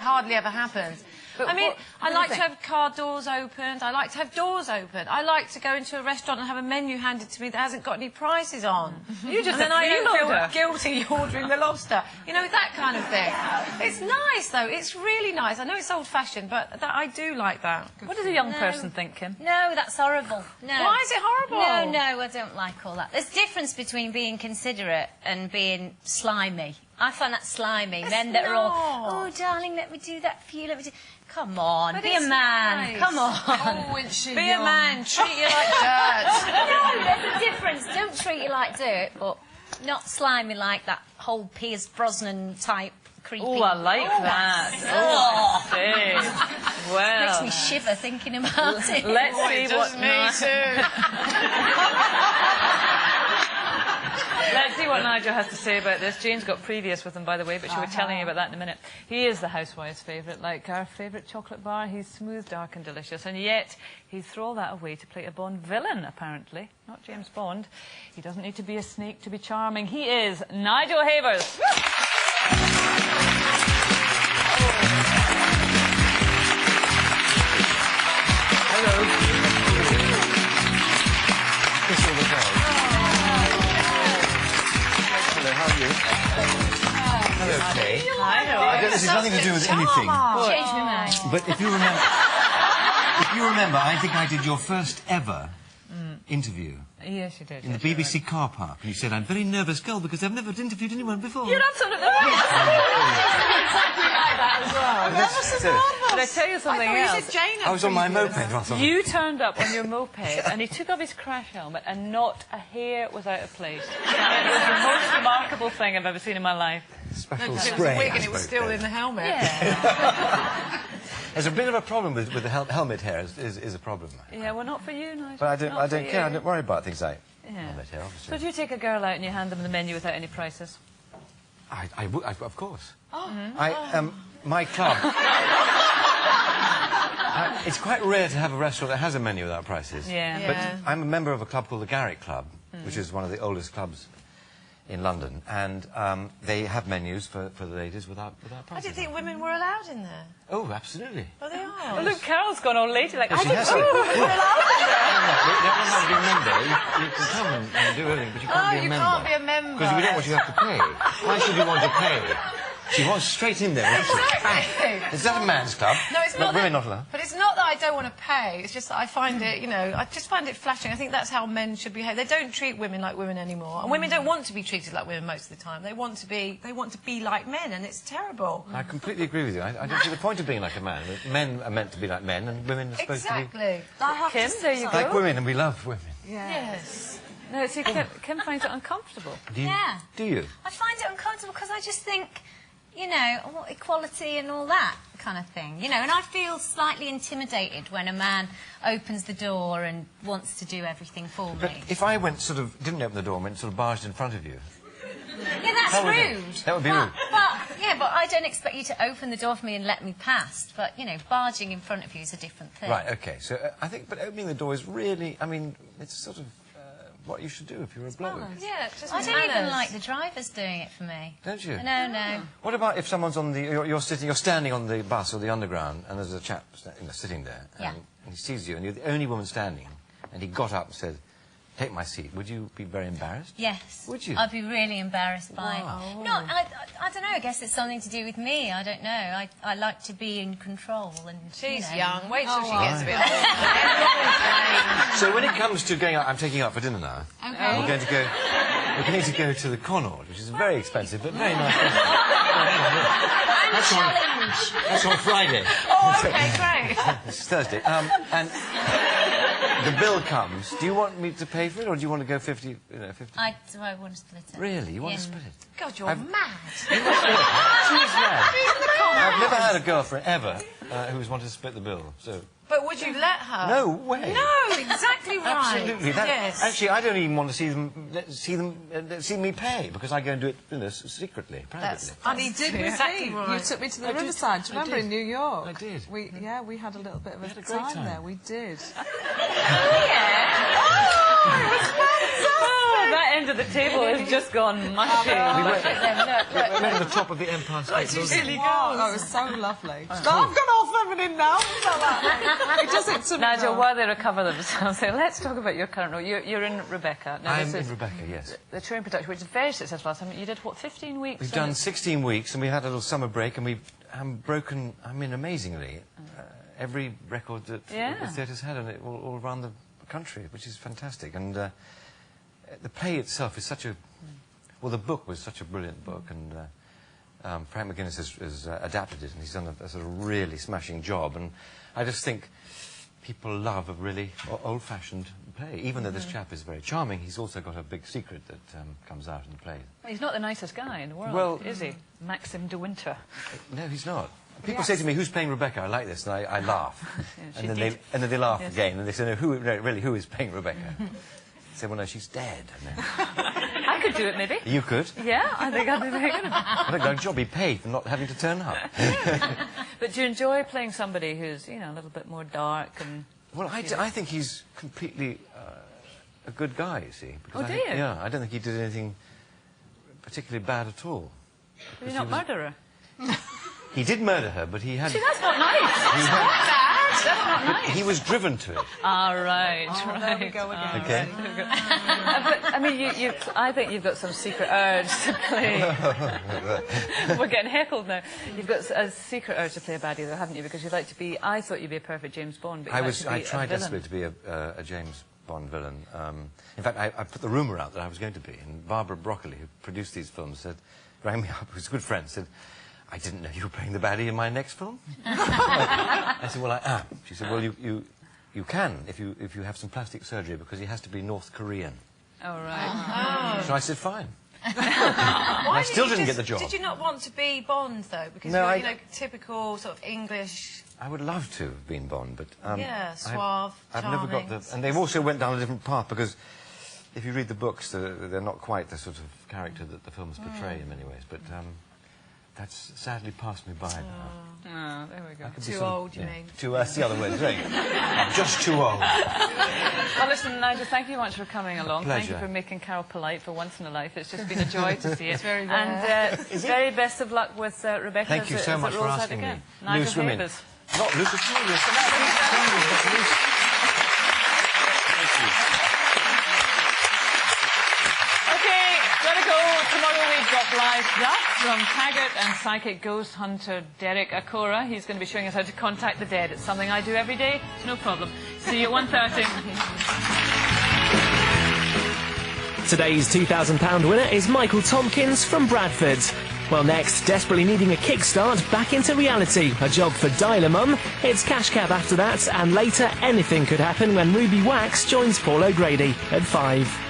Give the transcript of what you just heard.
Hardly ever happens. But I mean, I like to think? have car doors opened. I like to have doors open. I like to go into a restaurant and have a menu handed to me that hasn't got any prices on. You just and then I don't freeloader. feel guilty ordering the lobster. You know, that kind of thing. It's nice, though. It's really nice. I know it's old-fashioned, but I do like that. What does a young person think, Kim? No, that's horrible. No. Why is it horrible? No, I don't like all that. There's a difference between being considerate and being slimy. I find that slimy. Men that are all, oh, darling, let me do that for you, let me do... Come on, But be a it's man. nice. Come on. Oh, isn't she Be young? A man, treat you like dirt. No, there's a difference. Don't treat you like dirt, but not slimy like that whole Piers Brosnan type creepy. Oh, I like that. Oh, well. Makes me shiver thinking about it. Let's see what... me too. Let's see what Nigel has to say about this. Jane's got previous with him, by the way, but she was telling you about that in a minute. He is the housewife's favourite, like our favourite chocolate bar. He's smooth, dark and delicious, and yet he'd throw all that away to play a Bond villain, apparently. Not James Bond. He doesn't need to be a snake to be charming. He is Nigel Havers. Hello. Kiss all the girls. Hello, how are you? Hello, Kay. This has nothing to do with anything. Change my mind. But if you remember, I think I did your first ever interview Yes, you did. in the BBC car park. And you said, I'm a very nervous girl because I've never interviewed anyone before. You're absolutely But I tell you something else. I was on my moped or something. You turned up on your moped and he took off his crash helmet and not a hair was out of place. It was the most remarkable thing I've ever seen in my life. Special It was a spray. wig and it was still in the helmet. Yeah. There's a bit of a problem with the helmet hair, is a problem. Yeah, well, not for you, Nigel. But I don't care. I You. don't worry about things like Yeah. helmet hair, So obviously. do you take a girl out and you hand them the menu without any prices? I would, of course. My club. It's quite rare to have a restaurant that has a menu without prices. Yeah. But I'm a member of a club called the Garrick Club, which is one of the oldest clubs in London, and they have menus for the ladies without I prices. didn't think women were allowed in there. Oh, absolutely. Oh, they are. Well, look, Carol's gone all lady like, She has to. You don't be a member. You can come and do everything, but you can't be a you member. can't be a member. Because we don't want you to have to pay. Why should you want to pay? She wants straight in there. Exactly. Is that a man's club? No, it's not. Women not allowed. But it's not that I don't want to pay. It's just that I find it, you know, I just find it flattering. I think that's how men should behave. They don't treat women like women anymore, and women don't want to be treated like women most of the time. They want to be like men, and it's terrible. I completely agree with you. I don't see the point of being like a man. Men are meant to be like men, and women are supposed to be Exactly. Kim, there you like go. women, and we love women. Yes. No, see, Kim finds it uncomfortable. Do you? Yeah. Do you? I find it uncomfortable because I just think, you know, equality and all that kind of thing, you know, and I feel slightly intimidated when a man opens the door and wants to do everything for But me. if I didn't open the door and went sort of barged in front of you, Yeah, that's How would it- rude. that would be rude. But I don't expect you to open the door for me and let me past. But, you know, barging in front of you is a different thing. right? Okay. So I think, but opening the door is really, I mean, it's sort of what you should do if you're a bloke, Yeah, it's just I don't even manners. like the drivers doing it for me. don't you? No. What about if someone's on the, you're standing on the bus or the underground, and there's a chap sitting there, Yeah. and he sees you, and you're the only woman standing, and he got up and said, "Take my seat." Would you be very embarrassed? Yes. Would you? I'd be really embarrassed by it. Wow. No, I don't know. I guess it's something to do with me. I don't know. I like to be in control. And She's you know. young. Wait till she gets a bit older. So when it comes to going out, I'm taking you out for dinner now. Okay. We're going to go. We're going to go to the Connaught, which is very expensive but very nice. And challenge. That's on Friday. Oh, okay, great. It's Thursday. And the bill comes. Do you want me to pay for it, or do you want to go 50? 50? I want to split it. Really? You want to Yeah. split it? God, you're mad. She's mad. I've never had a girlfriend ever who's wanted to split the bill. So But would you let her? no way. No, exactly right. Absolutely. Yes. Actually, I don't even want to see me pay, because I go and do it secretly, privately. You did with exactly me. right. You took me to the riverside. Do you remember did. in New York? I did. We had a little bit of a had a great time. there. We did. Oh, yeah. Oh, that end of the table has just gone mushy. We went to the top of the Empire State Building. Oh, it was so lovely. No, I've gone all feminine now. It doesn't to me. Nigel, though. while they recover themselves, so let's talk about your current role. You're in Rebecca. Now, I'm this in is Rebecca, yes. the touring production, which is very successful last time. You did, what, 15 weeks? We've done 16 weeks, and we had a little summer break, and we've broken, I mean, amazingly, every record that the theatre's had, and it all around the country, which is fantastic. And the play itself is such a... Well, the book was such a brilliant book, and Frank McGuinness has adapted it, and he's done a sort of really smashing job. And I just think people love a really old-fashioned play. Even though this chap is very charming, he's also got a big secret that comes out in the play. Well, he's not the nicest guy in the world, Well, is he? Maxim de Winter. No, he's not. People say to me, "Who's playing Rebecca?" I like this, and I laugh. she and did. then they laugh Yes. again, and they say, "No, really, who is playing Rebecca?" I say, "Well, no, she's dead." I could do it, maybe. You could. Yeah, I think I'd be very good at it. I think I'd job be paid for not having to turn up. But do you enjoy playing somebody who's, you know, a little bit more dark and... Well, I think he's completely a good guy, you see. Because Oh, I do think, you? Yeah, I don't think he did anything particularly bad at all. You're not murderer? He did murder her, but he had... See, that's not nice. That's not nice. He was driven to it. Ah, right, Oh, right. there we go again. Okay. But, I mean, I think you've got some secret urge to play... We're getting heckled now. You've got a secret urge to play a baddie, though, haven't you? Because you'd like to be... I thought you'd be a perfect James Bond, but I tried desperately to be a James Bond villain. In fact, I put the rumour out that I was going to be, and Barbara Broccoli, who produced these films, rang me up, who's a good friend, said, "I didn't know you were playing the baddie in my next film." I said, "Well, I am." She said, "Well, you can if you have some plastic surgery, because he has to be North Korean." Oh, right. So I said, "Fine." Why still you didn't get the job. Did you not want to be Bond, though? Because No, you're, I- you know, typical sort of English... I would love to have been Bond, but... Yeah, suave, I've never got charming. the... And they've also went down a different path, because if you read the books, they're not quite the sort of character that the films portray in many ways, but that's sadly passed me by now. Oh, there we go. I could be Too sort of- old, you mean? That's the other way of saying it. I'm just too old. Well, listen, Nigel, thank you much for coming along. Thank you pleasure. for making Carol polite for once in a life. It's just been a joy to see it. It's very And very best of luck with Rebecca. Thank you as it- so as it much for rolls out asking me. again. Nigel Loose women. Havers. Not loose at all. Loose. Okay, gotta go. Tomorrow we've got live stuff from Taggart and psychic ghost hunter Derek Akora. He's going to be showing us how to contact the dead. It's something I do every day. No problem. See you at 1:30. Today's £2,000 winner is Michael Tompkins from Bradford. Well, next, desperately needing a kickstart back into reality, a job for Dialer Mum. It's Cash Cab after that, and later anything could happen when Ruby Wax joins Paul O'Grady at 5.